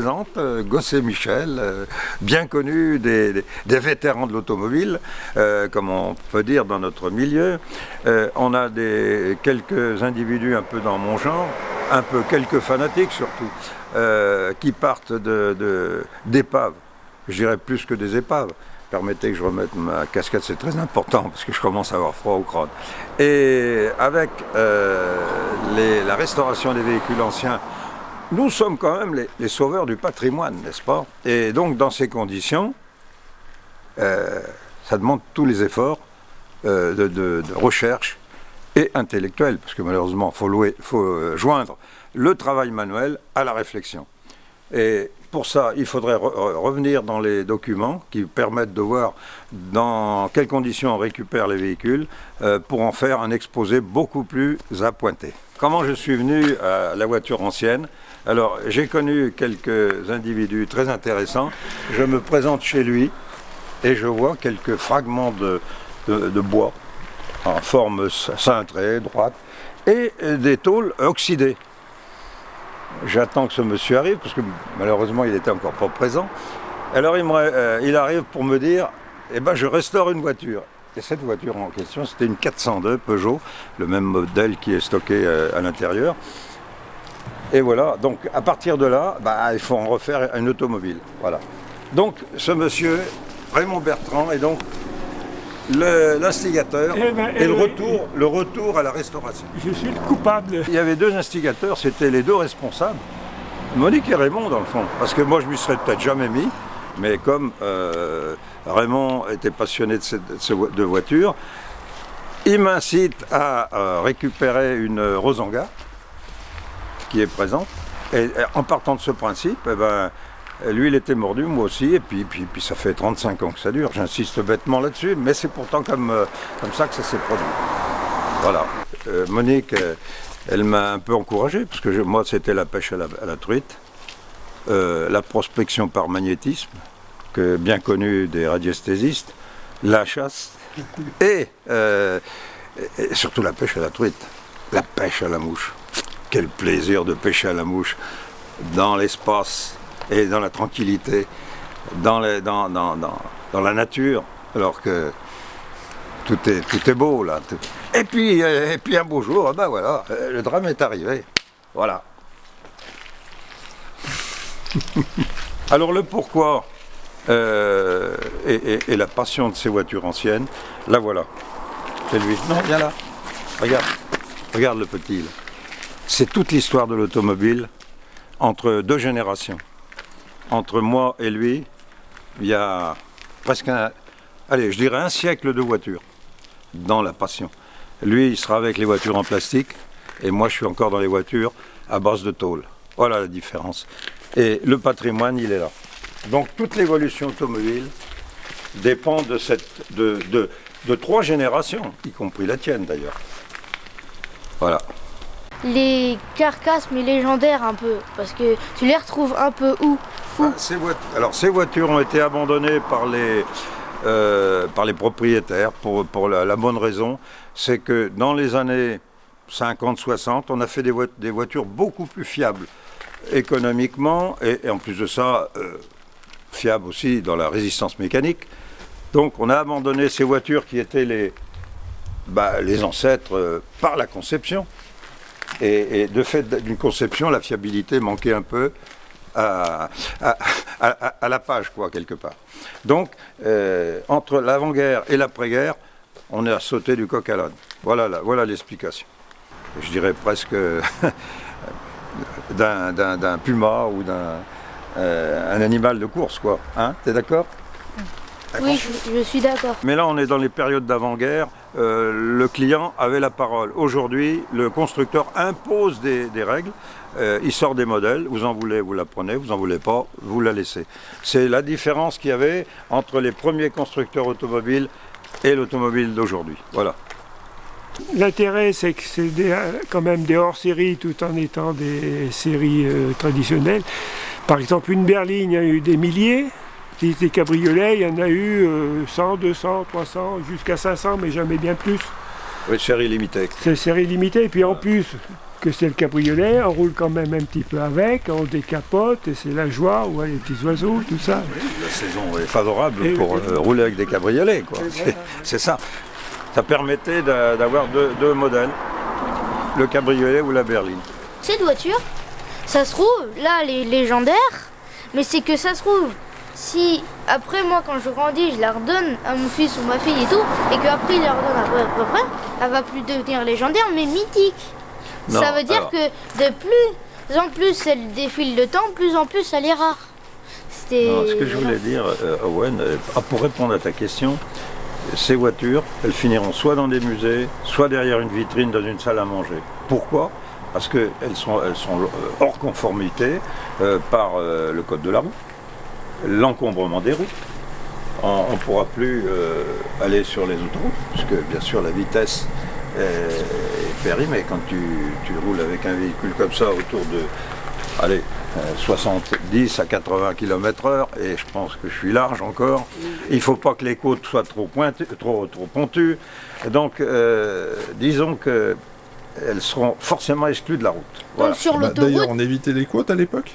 présente Gosset-Michel, bien connu des vétérans de l'automobile, comme on peut dire dans notre milieu. On a quelques individus un peu dans mon genre, quelques fanatiques surtout, qui partent d'épaves, je dirais plus que des épaves. Permettez que je remette ma casquette, c'est très important parce que je commence à avoir froid au crâne. Et avec la restauration des véhicules anciens, nous sommes quand même les sauveurs du patrimoine, n'est-ce pas? Et donc dans ces conditions, ça demande tous les efforts de recherche et intellectuelle, parce que malheureusement, il faut joindre le travail manuel à la réflexion. Et pour ça, il faudrait revenir dans les documents qui permettent de voir dans quelles conditions on récupère les véhicules pour en faire un exposé beaucoup plus appointé. Comment je suis venu à la voiture ancienne? Alors, j'ai connu quelques individus très intéressants. Je me présente chez lui et je vois quelques fragments de bois en forme cintrée, droite, et des tôles oxydées. J'attends que ce monsieur arrive, parce que malheureusement il n'était encore pas présent. Alors il arrive pour me dire, eh ben, je restaure une voiture. Et cette voiture en question, c'était une 402 Peugeot, le même modèle qui est stocké à l'intérieur. Et voilà, donc à partir de là, il faut en refaire une automobile. Voilà. Donc ce monsieur, Raymond Bertrand, est donc l'instigateur et le retour à la restauration. Je suis le coupable. Il y avait deux instigateurs, c'était les deux responsables, Monique et Raymond dans le fond, parce que moi je m'y serais peut-être jamais mis, mais comme Raymond était passionné de voitures, il m'incite à récupérer une Rosanga qui est présente, et en partant de ce principe, lui, il était mordu, moi aussi, et puis ça fait 35 ans que ça dure. J'insiste bêtement là-dessus, mais c'est pourtant comme ça que ça s'est produit. Voilà. Monique, elle m'a un peu encouragé, parce que moi, c'était la pêche à la truite, la prospection par magnétisme, bien connue des radiesthésistes, la chasse, et surtout la pêche à la truite, la pêche à la mouche. Quel plaisir de pêcher à la mouche dans l'espace et dans la tranquillité, dans la nature, alors que tout est beau là. Et puis un beau jour, voilà, le drame est arrivé. Voilà. Alors le pourquoi et la passion de ces voitures anciennes, la voilà. C'est lui. Non, viens là. Regarde le petit là. C'est toute l'histoire de l'automobile entre deux générations. Entre moi et lui, il y a presque je dirais un siècle de voitures dans la passion. Lui, il sera avec les voitures en plastique, et moi, je suis encore dans les voitures à base de tôle. Voilà la différence. Et le patrimoine, il est là. Donc, toute l'évolution automobile dépend de trois générations, y compris la tienne d'ailleurs. Voilà. Les carcasses, mais légendaires un peu, parce que tu les retrouves un peu où? Ces voitures ont été abandonnées par les propriétaires pour la bonne raison, c'est que dans les années 50-60, on a fait des voitures beaucoup plus fiables économiquement et en plus de ça, fiables aussi dans la résistance mécanique. Donc on a abandonné ces voitures qui étaient les ancêtres par la conception. Et de fait d'une conception, la fiabilité manquait un peu à la page, quoi, quelque part. Donc, entre l'avant-guerre et l'après-guerre, on a sauté du coq à l'âne. Voilà l'explication. Je dirais presque d'un puma ou d'un animal de course, quoi. Hein, t'es d'accord? Oui, je suis d'accord. Mais là, on est dans les périodes d'avant-guerre. Le client avait la parole. Aujourd'hui, le constructeur impose des règles. Il sort des modèles. Vous en voulez, vous la prenez. Vous en voulez pas, vous la laissez. C'est la différence qu'il y avait entre les premiers constructeurs automobiles et l'automobile d'aujourd'hui. Voilà. L'intérêt, c'est que c'est quand même des hors-séries tout en étant des séries traditionnelles. Par exemple, une berline, il y a eu des milliers. Des cabriolets, il y en a eu 100, 200, 300, jusqu'à 500, mais jamais bien plus. Oui, série limitée. C'est série limitée, et puis en plus, que c'est le cabriolet, on roule quand même un petit peu avec, on décapote et c'est la joie, on voit les petits oiseaux, tout ça. La saison est favorable pour rouler avec des cabriolets, quoi. C'est ça. Ça permettait d'avoir deux modèles, le cabriolet ou la berline. Cette voiture, ça se trouve, là, elle est légendaire, mais c'est que ça se trouve, si après moi, quand je grandis, je la redonne à mon fils ou ma fille et tout, et qu'après il la redonne à peu près, elle va plus devenir légendaire, mais mythique. Non, ça veut dire que de plus en plus elle défile le temps, plus en plus elle est rare. Non, ce que je voulais dire, Owen, pour répondre à ta question, ces voitures, elles finiront soit dans des musées, soit derrière une vitrine dans une salle à manger. Pourquoi ? Parce qu'elles sont hors conformité par le code de la route, l'encombrement des routes. On ne pourra plus aller sur les autoroutes, puisque bien sûr la vitesse est périmée. Quand tu roules avec un véhicule comme ça autour de 70 à 80 km/h, et je pense que je suis large encore, il ne faut pas que les côtes soient trop pontues. Donc disons qu'elles seront forcément exclues de la route. Voilà. Donc sur l'autoroute, D'ailleurs, on évitait les côtes à l'époque ?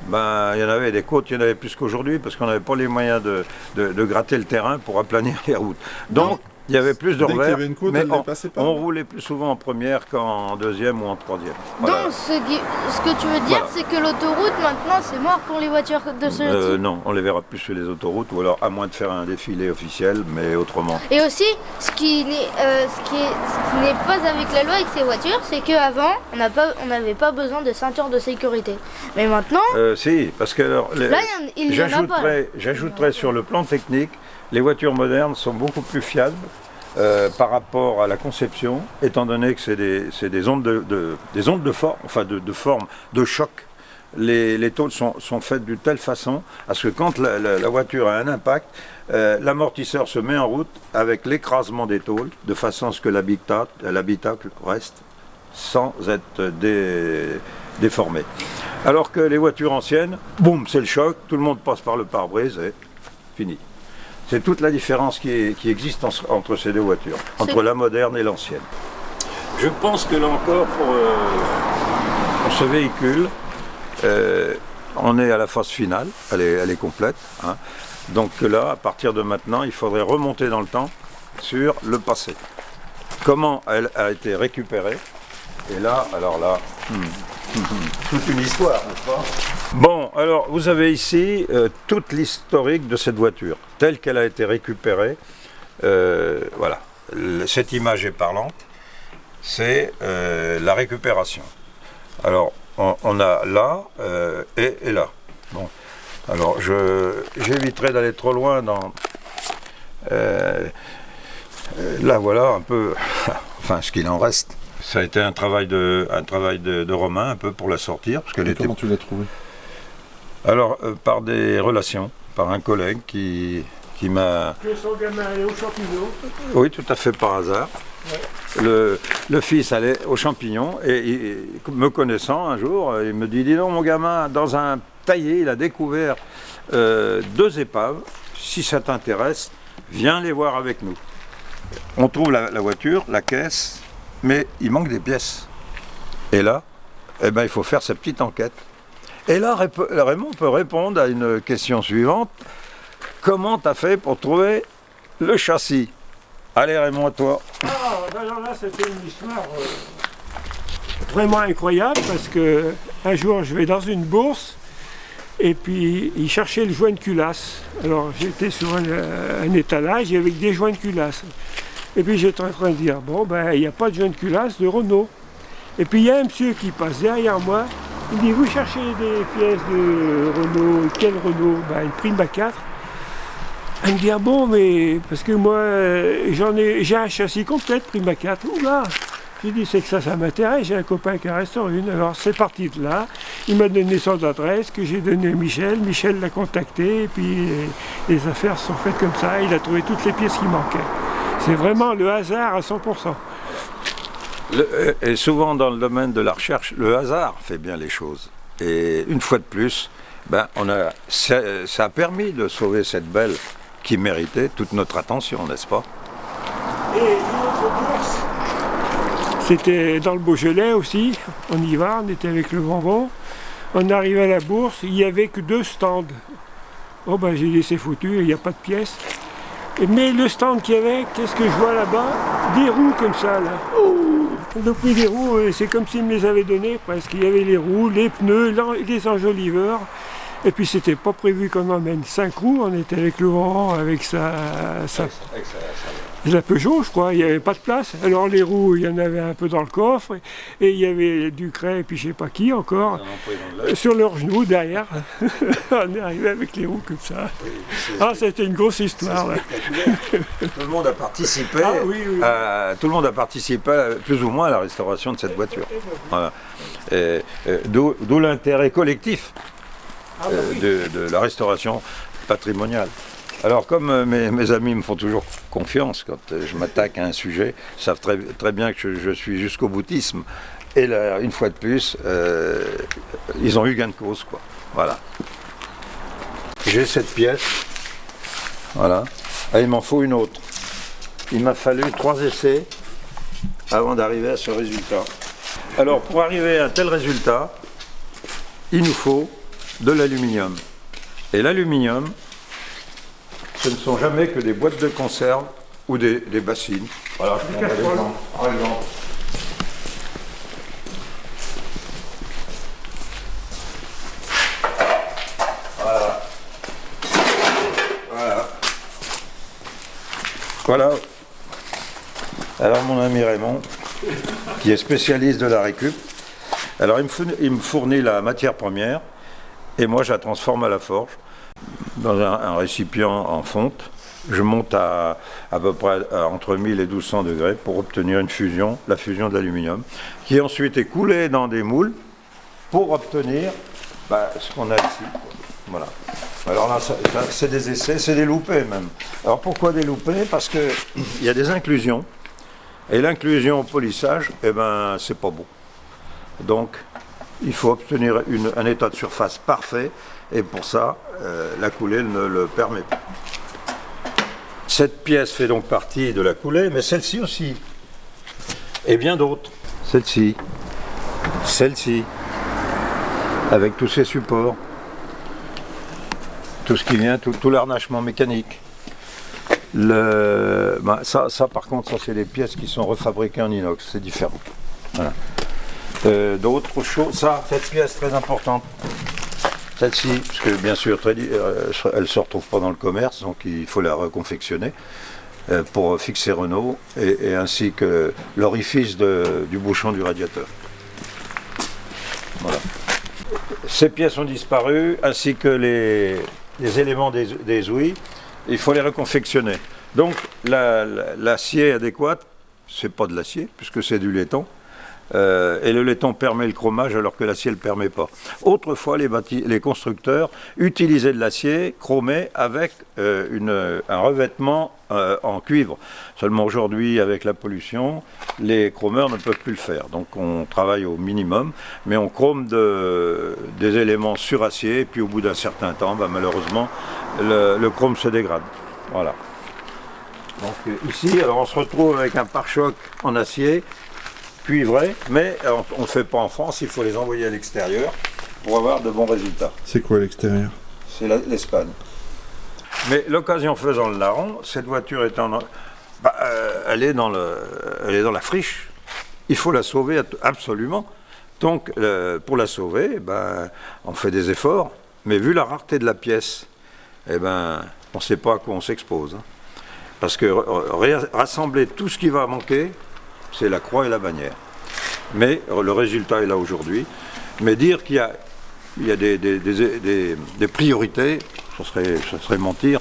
Ben, il y en avait des côtes, il y en avait plus qu'aujourd'hui, parce qu'on n'avait pas les moyens de gratter le terrain pour aplanir les routes. Donc, il y avait plus de Dès qu'il y revers, avait une côte, mais elle ne passait pas. on roulait plus souvent en première qu'en deuxième ou en troisième. Voilà. donc ce que tu veux dire, Voilà. c'est que l'autoroute maintenant c'est mort pour les voitures de ce type. Non, on les verra plus sur les autoroutes, ou alors à moins de faire un défilé officiel, mais autrement. Et aussi, ce qui n'est pas avec la loi avec ces voitures, c'est qu'avant, on n'avait pas besoin de ceinture de sécurité. Mais maintenant, Si, parce que alors, là, il y en a pas. j'ajouterais sur le plan technique, les voitures modernes sont beaucoup plus fiables par rapport à la conception, étant donné que c'est des ondes de forme, enfin de forme, de choc. Les tôles sont faites d'une telle façon à ce que quand la voiture a un impact, l'amortisseur se met en route avec l'écrasement des tôles, de façon à ce que l'habitacle reste sans être déformé. Alors que les voitures anciennes, boum, c'est le choc, tout le monde passe par le pare-brise et fini. C'est toute la différence qui existe entre ces deux voitures, entre la moderne et l'ancienne. Je pense que là encore, pour ce véhicule, on est à la phase finale, elle est complète. Hein. Donc là, à partir de maintenant, il faudrait remonter dans le temps sur le passé. Comment elle a été récupérée. Et là, alors là, toute une histoire, n'est-ce pas ? Bon, alors vous avez ici toute l'historique de cette voiture, telle qu'elle a été récupérée. Voilà, cette image est parlante, c'est la récupération. Alors, on a là et là. Bon, alors j'éviterai d'aller trop loin dans... là voilà un peu, enfin ce qu'il en reste. Ça a été un travail de Romain un peu pour la sortir. Parce qu'elle était... Comment tu l'as trouvé ? Alors, par des relations, par un collègue qui m'a... Que son gamin allait aux champignons. Oui, tout à fait par hasard. Ouais. Le fils allait aux champignons et me connaissant un jour, il me dit « Dis donc mon gamin, dans un taillé, il a découvert 2 épaves. Si ça t'intéresse, viens les voir avec nous. » On trouve la voiture, la caisse, mais il manque des pièces. Et là, eh ben, il faut faire sa petite enquête. Et là, Raymond peut répondre à une question suivante. Comment tu as fait pour trouver le châssis ? Allez Raymond, à toi. Alors là, c'était une histoire vraiment incroyable parce que un jour, je vais dans une bourse et puis ils cherchaient le joint de culasse. Alors j'étais sur un étalage avec des joints de culasse. Et puis j'étais en train de dire, bon ben il n'y a pas de joint de culasse de Renault. Et puis il y a un monsieur qui passe derrière moi, il dit, vous cherchez des pièces de Renault, quel Renault ? Ben une Prima 4. Il me dit, ah bon, mais parce que moi j'ai un châssis complet Prima 4. Oula ! J'ai dit, c'est que ça m'intéresse, j'ai un copain qui en restaure une. Alors c'est parti de là, il m'a donné son adresse que j'ai donné à Michel. Michel l'a contacté et puis les affaires sont faites comme ça. Il a trouvé toutes les pièces qui manquaient. C'est vraiment le hasard à 100%. Et souvent dans le domaine de la recherche, le hasard fait bien les choses. Et une fois de plus, ben, ça a permis de sauver cette belle qui méritait toute notre attention, n'est-ce pas ? Et notre bourse, C'était dans le Beaujolais aussi, on y va, on était avec le Grand Vent. On arrive à la bourse, il n'y avait que 2 stands. Oh ben j'ai dit c'est foutu, il n'y a pas de pièces. Mais le stand qu'il y avait, qu'est-ce que je vois là-bas? Des roues comme ça là. Oh, ils ont pris des roues, c'est comme s'ils me les avaient données presque. Il y avait les roues, les pneus, les enjoliveurs. Et puis c'était pas prévu qu'on emmène 5 roues, on était avec le Vent, avec la Peugeot, je crois, il n'y avait pas de place. Alors les roues, il y en avait un peu dans le coffre, et il y avait Ducret et puis je sais pas qui encore, sur leurs genoux derrière. On est arrivé avec les roues comme ça. Ah, c'était une grosse histoire. Là. Tout le monde a participé, tout le monde a participé plus ou moins à la restauration de cette voiture. Voilà. D'où l'intérêt collectif de la restauration patrimoniale. Alors comme mes amis me font toujours confiance quand je m'attaque à un sujet, ils savent très, très bien que je suis jusqu'au boutisme. Et là, une fois de plus, ils ont eu gain de cause, quoi. Voilà. J'ai cette pièce. Voilà. Ah, il m'en faut une autre. Il m'a fallu 3 essais avant d'arriver à ce résultat. Alors pour arriver à un tel résultat, il nous faut de l'aluminium. Et l'aluminium, ce ne sont jamais que des boîtes de conserve ou des bassines. Voilà, je prends l'exemple, par exemple. Voilà. Voilà. Voilà. Alors mon ami Raymond, qui est spécialiste de la récup, alors il me fournit la matière première et moi je la transforme à la forge dans un récipient en fonte. Je monte à peu près entre 1000 et 1200 degrés pour obtenir une fusion, la fusion de l'aluminium, qui ensuite est coulée dans des moules pour obtenir ce qu'on a ici. Voilà. Alors là, c'est des essais, c'est des loupés même. Alors pourquoi des loupés? Parce qu'il y a des inclusions. Et l'inclusion au polissage, c'est pas bon. Donc, il faut obtenir un état de surface parfait, et pour ça, la coulée ne le permet pas. Cette pièce fait donc partie de la coulée, mais celle-ci aussi, et bien d'autres. Celle-ci, avec tous ces supports, tout ce qui vient, tout l'harnachement mécanique. Ça par contre, ça c'est des pièces qui sont refabriquées en inox, c'est différent. Voilà. D'autres choses, cette pièce très importante, celle-ci, parce que bien sûr elle ne se retrouve pas dans le commerce, donc il faut la reconfectionner pour fixer Renault et ainsi que l'orifice du bouchon du radiateur. Voilà. Ces pièces ont disparu, ainsi que les éléments des ouïes. Il faut les reconfectionner. Donc l'acier adéquat, c'est pas de l'acier, puisque c'est du laiton. Et le laiton permet le chromage alors que l'acier ne le permet pas. Autrefois, les constructeurs utilisaient de l'acier chromé avec un revêtement en cuivre. Seulement aujourd'hui, avec la pollution, les chromeurs ne peuvent plus le faire. Donc on travaille au minimum, mais on chrome des éléments sur acier, et puis au bout d'un certain temps, malheureusement, le chrome se dégrade. Voilà. Donc ici, alors on se retrouve avec un pare-choc en acier, cuivré, mais on ne le fait pas en France, il faut les envoyer à l'extérieur pour avoir de bons résultats. C'est quoi l'extérieur? C'est l'Espagne. Mais l'occasion faisant le larron, cette voiture étant, elle est dans la friche. Il faut la sauver absolument. Donc pour la sauver, on fait des efforts, mais vu la rareté de la pièce, on ne sait pas à quoi on s'expose. Hein. Parce que rassembler tout ce qui va manquer, c'est la croix et la bannière. Mais le résultat est là aujourd'hui. Mais dire qu'il y a des priorités, ce serait mentir.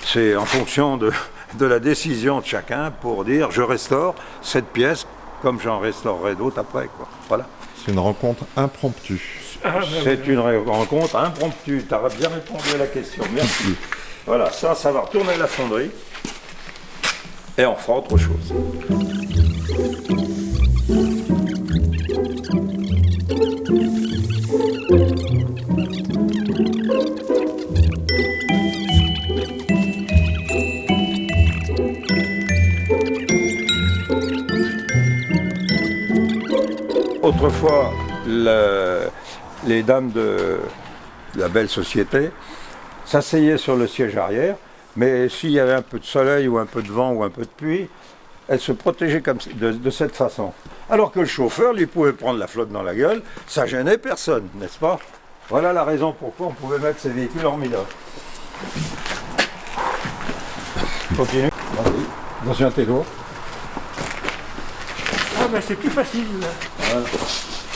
C'est en fonction de la décision de chacun pour dire je restaure cette pièce comme j'en restaurerai d'autres après. Quoi. Voilà. C'est une rencontre impromptue. C'est une rencontre impromptue. Tu as bien répondu à la question. Merci. Voilà, ça va retourner à la fonderie. Et on fera autre chose. Autrefois, les dames de la belle société s'asseyaient sur le siège arrière, mais s'il y avait un peu de soleil ou un peu de vent ou un peu de pluie, elles se protégeaient de cette façon. Alors que le chauffeur, lui, pouvait prendre la flotte dans la gueule, ça gênait personne, n'est-ce pas? Voilà la raison pourquoi on pouvait mettre ces véhicules en midage. Continue. Vas-y. Attention à tes doigts. Ah bah c'est plus facile là. Voilà.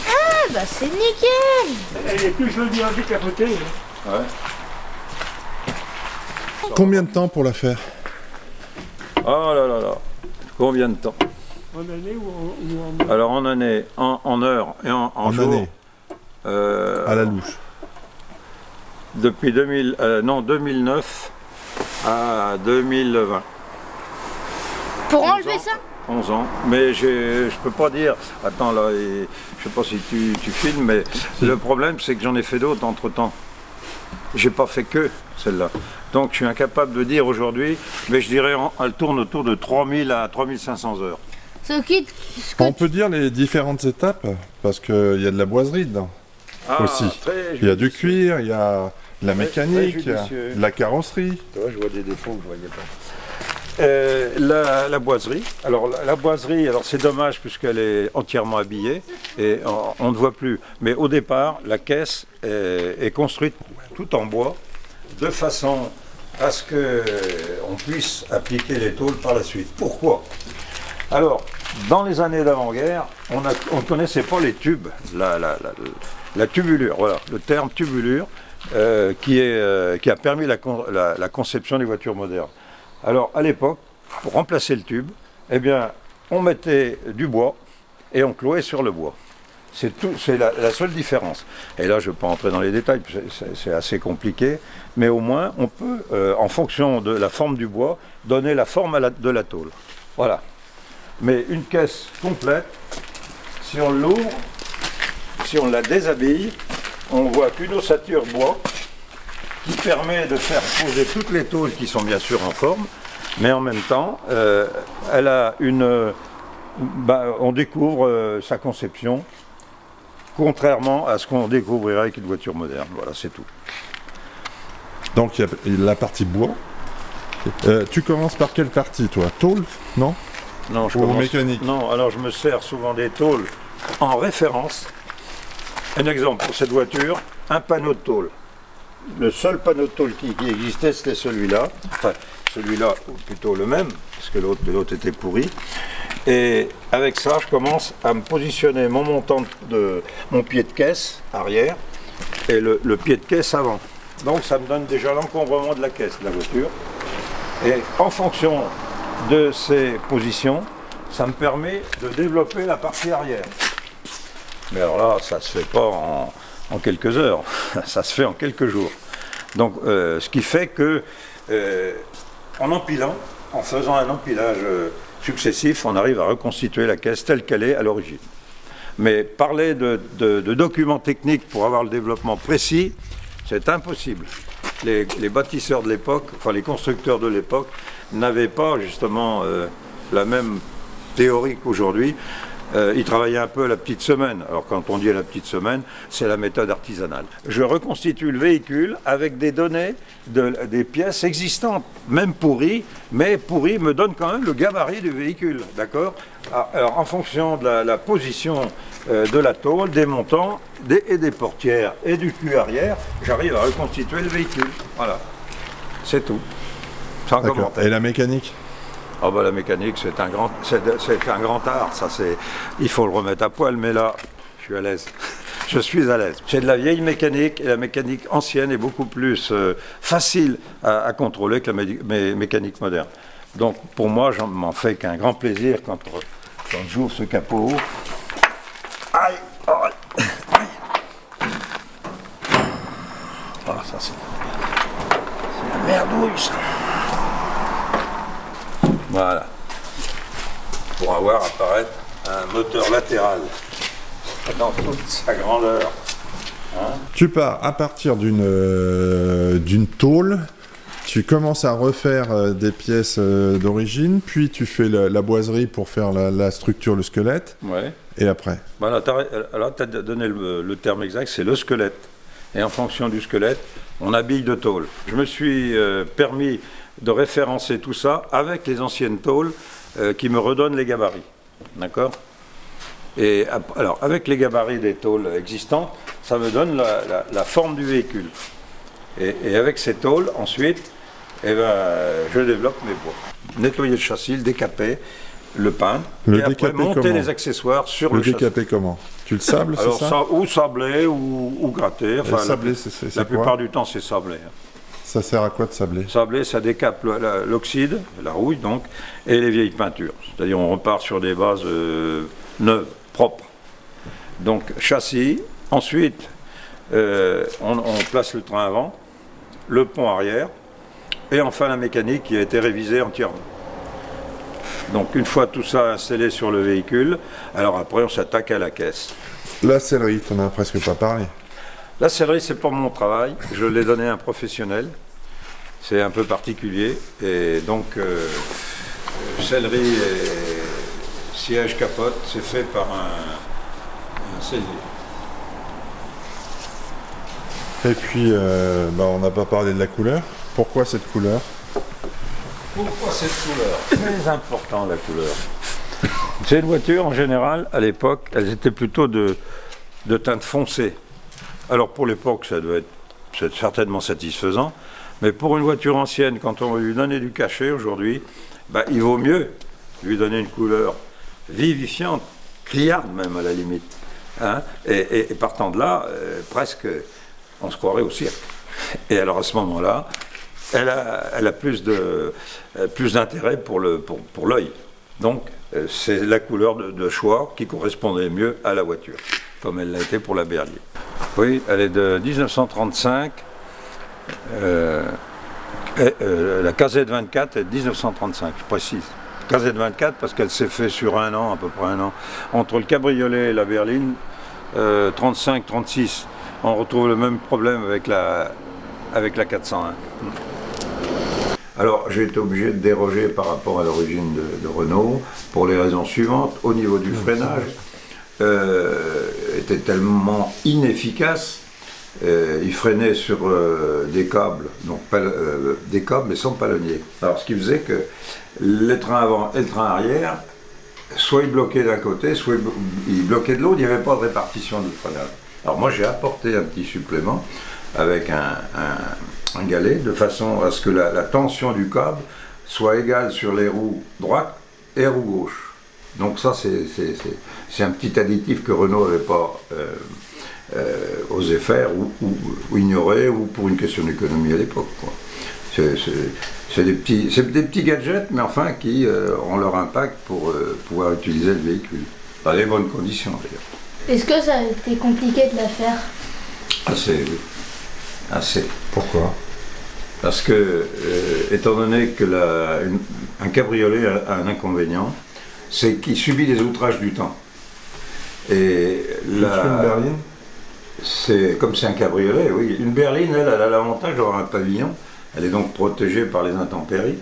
Ah bah c'est nickel. Elle est plus jolie en décapoté. Ouais. Combien de temps pour la faire? Oh là là là. Combien de temps? En année ou en... Alors en année, en heure et en jour. Année. À la louche. Depuis 2009 à 2020. Pour 11 enlever ans. ça? 11 ans. Mais je peux pas dire. Attends là, je sais pas si tu filmes, mais le problème c'est que j'en ai fait d'autres entre temps. J'ai pas fait que celle-là. Donc je suis incapable de dire aujourd'hui, mais je dirais elle tourne autour de 3000 à 3500 heures. On peut dire les différentes étapes, parce qu'il y a de la boiserie dedans aussi. Il y a du cuir, il y a de la mécanique, il y a de la carrosserie. Tu vois, je vois des défauts que je voyais pas. La boiserie. Alors la boiserie, alors c'est dommage puisqu'elle est entièrement habillée et on ne voit plus. Mais au départ, la caisse est construite tout en bois de façon à ce qu'on puisse appliquer les tôles par la suite. Pourquoi? Alors, dans les années d'avant-guerre, on ne connaissait pas les tubes, la tubulure, voilà, le terme tubulure qui a permis la conception des voitures modernes. Alors, à l'époque, pour remplacer le tube, eh bien, on mettait du bois et on clouait sur le bois. C'est la seule différence. Et là, je ne vais pas entrer dans les détails, c'est assez compliqué, mais au moins, on peut, en fonction de la forme du bois, donner la forme de la tôle. Voilà. Mais une caisse complète, si on l'ouvre, si on la déshabille, on voit qu'une ossature bois qui permet de faire poser toutes les tôles qui sont bien sûr en forme, mais en même temps, elle a on découvre sa conception, contrairement à ce qu'on découvrirait avec une voiture moderne. Voilà, c'est tout. Donc il y a la partie bois. Tu commences par quelle partie, toi? Tôle, non? Non, je Ou commence... mécanique? Non, alors je me sers souvent des tôles en référence. Un exemple pour cette voiture, un panneau de tôle. Le seul panneau de tôle qui existait, c'était celui-là. Enfin, celui-là, ou plutôt le même, parce que l'autre était pourri. Et avec ça, je commence à me positionner mon montant de mon pied de caisse arrière et le pied de caisse avant. Donc ça me donne déjà l'encombrement de la caisse de la voiture. Et en fonction de ces positions, ça me permet de développer la partie arrière. Mais alors là, ça ne se fait pas en quelques heures, ça se fait en quelques jours. Donc ce qui fait que en empilant, en faisant un empilage successif, on arrive à reconstituer la caisse telle qu'elle est à l'origine. Mais parler de documents techniques pour avoir le développement précis, c'est impossible. Les bâtisseurs de l'époque, enfin les constructeurs de l'époque, n'avaient pas justement la même théorie qu'aujourd'hui. Ils travaillaient un peu à la petite semaine. Alors quand on dit à la petite semaine, c'est la méthode artisanale. Je reconstitue le véhicule avec des données, des pièces existantes, même pourries, mais pourries me donnent quand même le gabarit du véhicule, d'accord? Alors en fonction de la position de la tôle, des montants, des portières et du cul arrière, j'arrive à reconstituer le véhicule. Voilà, c'est tout. Sans commentaire. Et la mécanique? Ah bah la mécanique, c'est un grand art, ça il faut le remettre à poil, mais là, je suis à l'aise. Je suis à l'aise. C'est de la vieille mécanique, et la mécanique ancienne est beaucoup plus facile à contrôler que la mécanique moderne. Donc pour moi, je m'en fais qu'un grand plaisir quand j'ouvre ce capot. Aïe, aïe, aïe. Ah, ça c'est la merdouille, ça. Voilà, pour avoir apparaître un moteur latéral dans toute sa grandeur. Hein? Tu pars à partir d'une tôle tu commences à refaire des pièces d'origine, puis tu fais la boiserie pour faire la structure, le squelette, Ouais. et après? Voilà, tu as donné le terme exact, c'est le squelette. Et en fonction du squelette, on habille de tôle. Je me suis permis de référencer tout ça avec les anciennes tôles qui me redonnent les gabarits. D'accord? Et alors, avec les gabarits des tôles existantes, ça me donne la forme du véhicule. Et avec ces tôles, ensuite, eh ben, je développe mes bois. Nettoyer le châssis, le décaper, le peindre, et après monter les accessoires sur le châssis. Le décaper comment? Tu le sables, c'est ça? Alors, ou sablé ou gratté. Enfin, sablé, la plupart du temps, c'est sablé. Ça sert à quoi de sabler? Sablé, ça décape l'oxyde, la rouille donc, et les vieilles peintures. C'est-à-dire on repart sur des bases neuves, propres. Donc châssis, ensuite on place le train avant, le pont arrière, et enfin la mécanique qui a été révisée entièrement. Donc une fois tout ça installé sur le véhicule, alors après on s'attaque à la caisse. La sellerie, tu n'en as presque pas parlé. La sellerie, c'est pour mon travail. Je l'ai donné à un professionnel. C'est un peu particulier. Et donc, sellerie et siège capote, c'est fait par un sellier. Et puis, on n'a pas parlé de la couleur. Pourquoi cette couleur? Pourquoi cette couleur? Très important, la couleur. Ces voitures, en général, à l'époque, elles étaient plutôt de teinte foncée. Alors pour l'époque, ça doit être certainement satisfaisant, mais pour une voiture ancienne, quand on veut lui donner du cachet aujourd'hui, il vaut mieux lui donner une couleur vivifiante, criarde même à la limite. Hein, et partant de là, presque, on se croirait au cirque. Et alors à ce moment-là, elle a plus d'intérêt pour l'œil. Donc c'est la couleur de choix qui correspondait mieux à la voiture, comme elle l'a été pour la Berlier. Oui, elle est de 1935. La KZ24 est de 1935, je précise. KZ24 parce qu'elle s'est faite sur un an, à peu près un an. Entre le cabriolet et la berline, 35-36. On retrouve le même problème avec la 401. Alors j'ai été obligé de déroger par rapport à l'origine de Renault pour les raisons suivantes. Au niveau du freinage, était tellement inefficace, il freinait sur des câbles, donc des câbles mais sans palonnier. Alors ce qui faisait que les trains avant et le train arrière, soit ils bloquaient d'un côté, soit ils bloquaient de l'autre, il n'y avait pas de répartition du freinage. Alors moi j'ai apporté un petit supplément avec un galet, de façon à ce que la tension du câble soit égale sur les roues droites et roues gauches. Donc ça, c'est un petit additif que Renault n'avait pas osé faire ou ignorer, ou pour une question d'économie à l'époque. C'est des petits gadgets, mais enfin qui ont leur impact pour pouvoir utiliser le véhicule. Dans les bonnes conditions d'ailleurs. Est-ce que ça a été compliqué de la faire? Assez, oui. Assez. Pourquoi? Parce que, étant donné que un cabriolet a un inconvénient, c'est qu'il subit les outrages du temps. Et une berline? Comme c'est un cabriolet, oui. Une berline, elle a l'avantage d'avoir un pavillon. Elle est donc protégée par les intempéries.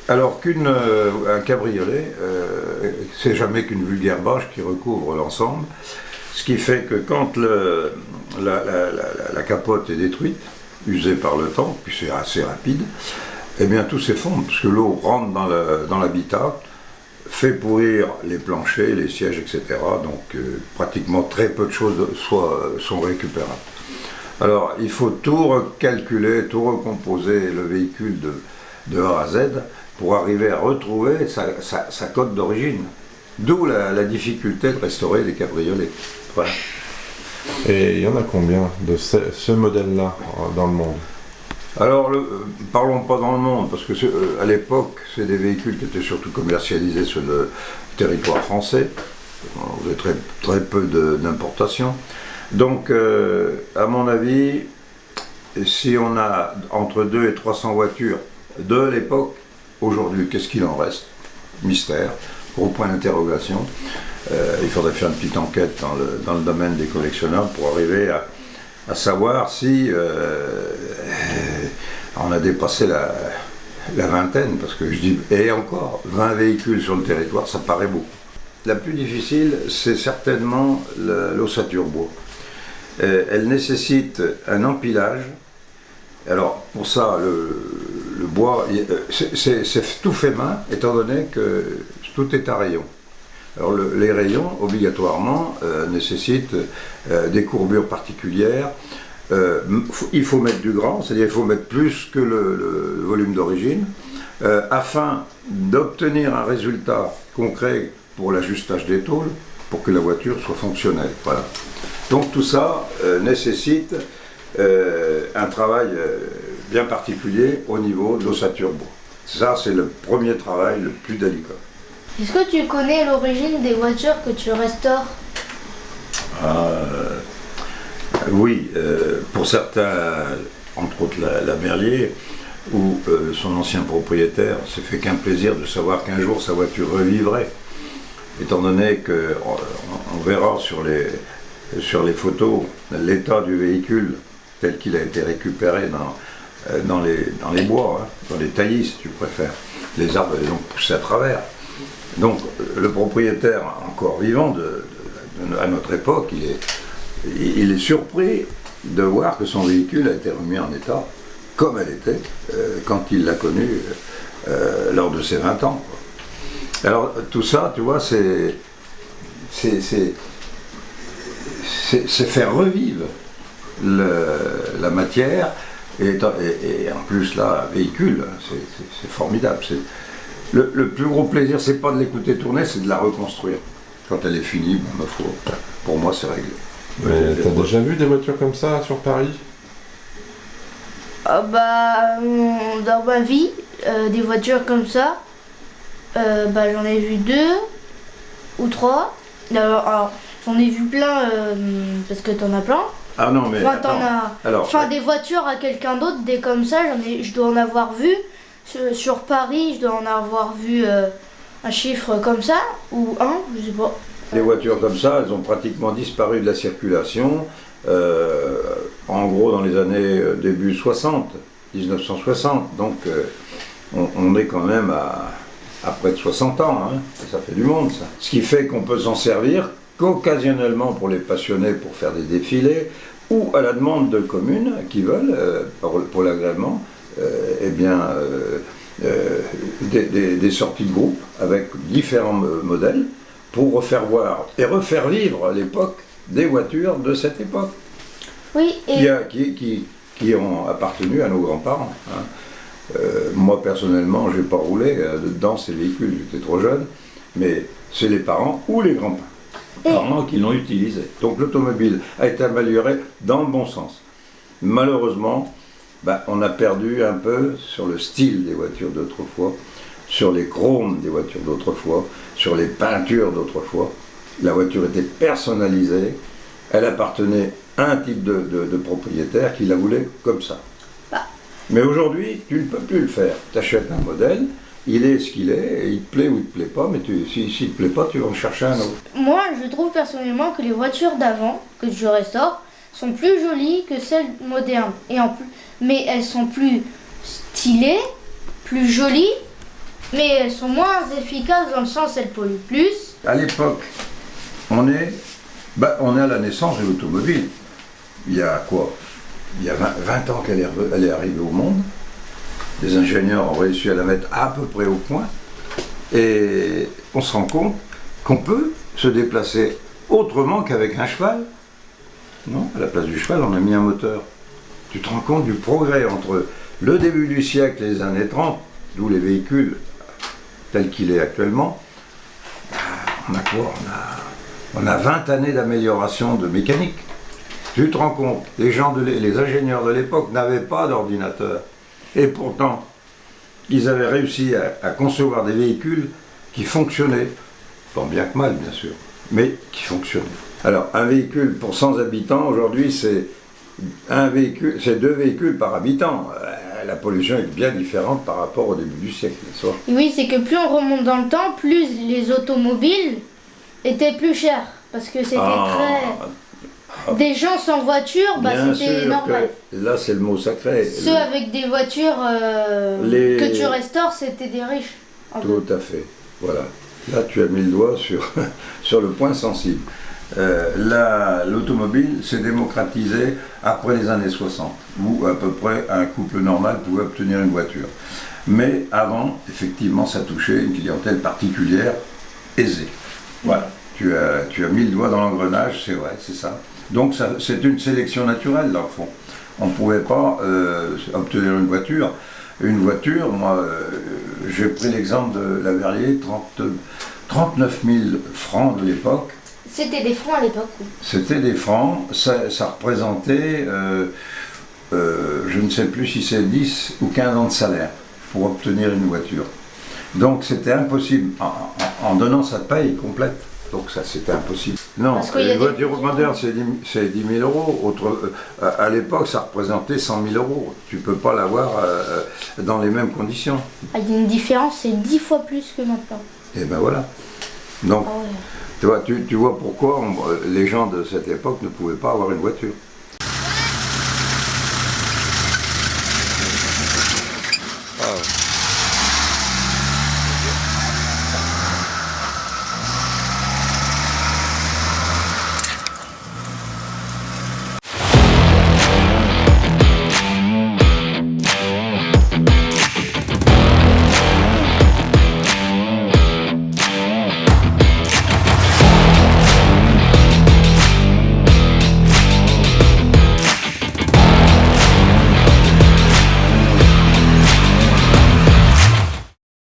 Alors qu'un cabriolet, c'est jamais qu'une vulgaire bâche qui recouvre l'ensemble. Ce qui fait que quand la capote est détruite, usée par le temps, puis c'est assez rapide, eh bien tout s'effondre, parce que l'eau rentre dans l'habitacle, fait pourrir les planchers, les sièges, etc. Donc pratiquement très peu de choses sont récupérables. Alors il faut tout recalculer, tout recomposer le véhicule de A à Z pour arriver à retrouver sa cote d'origine. D'où la difficulté de restaurer les cabriolets. Voilà. Et il y en a combien de ce modèle-là dans le monde? Alors, parlons pas dans le monde, parce que à l'époque, c'est des véhicules qui étaient surtout commercialisés sur le territoire français. On faisait très, très peu d'importation. Donc, à mon avis, si on a entre 200 et 300 voitures de l'époque, aujourd'hui, qu'est-ce qu'il en reste? Mystère, gros point d'interrogation. Il faudrait faire une petite enquête dans le domaine des collectionneurs pour arriver à savoir si, On a dépassé la vingtaine, parce que je dis, et encore, 20 véhicules sur le territoire, ça paraît beaucoup. La plus difficile, c'est certainement l'ossature bois. Elle nécessite un empilage. Alors, pour ça, le bois, c'est tout fait main, étant donné que tout est à rayon. Alors, les rayons, obligatoirement, nécessitent des courbures particulières. Il faut mettre du grand, c'est-à-dire il faut mettre plus que le volume d'origine, afin d'obtenir un résultat concret pour l'ajustage des tôles, pour que la voiture soit fonctionnelle. Voilà. Donc tout ça nécessite un travail bien particulier au niveau de l'ossature bois. Ça, c'est le premier travail le plus délicat. Est-ce que tu connais l'origine des voitures que tu restaures? Oui, pour certains, entre autres la Merlier, où son ancien propriétaire s'est fait qu'un plaisir de savoir qu'un jour sa voiture revivrait, étant donné qu'on verra sur les photos l'état du véhicule tel qu'il a été récupéré dans les bois, hein, dans les taillis si tu préfères. Les arbres les ont poussés à travers. Donc le propriétaire encore vivant à notre époque, il est surpris de voir que son véhicule a été remis en état comme elle était quand il l'a connu lors de ses 20 ans. Quoi. Alors tout ça, tu vois, c'est faire revivre la matière et en plus là, véhicule, c'est formidable. Le plus gros plaisir, c'est pas de l'écouter tourner, c'est de la reconstruire. Quand elle est finie, pour moi, c'est réglé. Mais t'as déjà vu des voitures comme ça sur Paris? Dans ma vie, des voitures comme ça, j'en ai vu 2 ou 3. Alors, j'en ai vu plein parce que t'en as plein. Ah non, mais des voitures à quelqu'un d'autre, des comme ça, je dois en avoir vu. Sur Paris, je dois en avoir vu un chiffre comme ça, ou un, je sais pas. Les voitures comme ça, elles ont pratiquement disparu de la circulation, en gros dans les années début 60, 1960, donc on est quand même à près de 60 ans, hein, et ça fait du monde ça. Ce qui fait qu'on peut s'en servir qu'occasionnellement pour les passionnés pour faire des défilés, ou à la demande de communes qui veulent, pour l'agrément, des sorties de groupe avec différents modèles pour refaire voir et refaire vivre l'époque des voitures de cette époque. Oui, qui ont appartenu à nos grands-parents. Hein. Moi personnellement, je n'ai pas roulé dans ces véhicules, j'étais trop jeune, mais c'est les parents ou les grands-parents qui l'ont utilisé. Donc l'automobile a été améliorée dans le bon sens. Malheureusement, on a perdu un peu sur le style des voitures d'autrefois, sur les chromes des voitures d'autrefois, sur les peintures d'autrefois. La voiture était personnalisée, elle appartenait à un type de propriétaire qui la voulait comme ça. Mais aujourd'hui, tu ne peux plus le faire. Tu achètes un modèle, il est ce qu'il est, et il te plaît ou il ne te plaît pas, mais s'il ne te plaît pas, tu vas en chercher un autre. Moi, je trouve personnellement que les voitures d'avant, que je restaure, sont plus jolies que celles modernes. Mais elles sont plus stylées, plus jolies, mais elles sont moins efficaces dans le sens elles polluent plus. À l'époque, on est à la naissance de l'automobile. Il y a quoi? Il y a 20 ans qu'elle est arrivée au monde. Les ingénieurs ont réussi à la mettre à peu près au point. Et on se rend compte qu'on peut se déplacer autrement qu'avec un cheval. Non, à la place du cheval, on a mis un moteur. Tu te rends compte du progrès entre le début du siècle et les années 30, d'où les véhicules tels qu'il est actuellement. On a quoi? On a 20 années d'amélioration de mécanique. Tu te rends compte, les ingénieurs de l'époque n'avaient pas d'ordinateur. Et pourtant, ils avaient réussi à concevoir des véhicules qui fonctionnaient, tant bien que mal bien sûr, mais qui fonctionnaient. Alors, un véhicule pour 100 habitants, aujourd'hui, c'est 2 véhicules par habitant. La pollution est bien différente par rapport au début du siècle, n'est-ce pas? Oui, c'est que plus on remonte dans le temps, plus les automobiles étaient plus chères. Parce que c'était très... des gens sans voiture, bah, c'était normal. Là, c'est le mot sacré. Ceux avec des voitures que tu restaures, c'était des riches. Tout à fait. Voilà. Là, tu as mis le doigt sur le point sensible. L'automobile s'est démocratisée après les années 60, où à peu près un couple normal pouvait obtenir une voiture. Mais avant, effectivement, ça touchait une clientèle particulière, aisée. Voilà. Tu as mis le doigt dans l'engrenage, c'est vrai, c'est ça. Donc c'est une sélection naturelle, dans le fond. On ne pouvait pas obtenir une voiture. Une voiture, moi, j'ai pris l'exemple de la Verrier, 39 000 francs de l'époque. C'était des francs à l'époque, oui. C'était des francs, ça représentait, je ne sais plus si c'est 10 ou 15 ans de salaire pour obtenir une voiture. Donc c'était impossible, en donnant sa paye complète. Donc ça c'était impossible. Non, une voiture moderne c'est 10 000 euros. À l'époque ça représentait 100 000 euros. Tu ne peux pas l'avoir dans les mêmes conditions. Ah, il y a une différence, c'est 10 fois plus que maintenant. Et ben voilà. Donc tu vois pourquoi les gens de cette époque ne pouvaient pas avoir une voiture.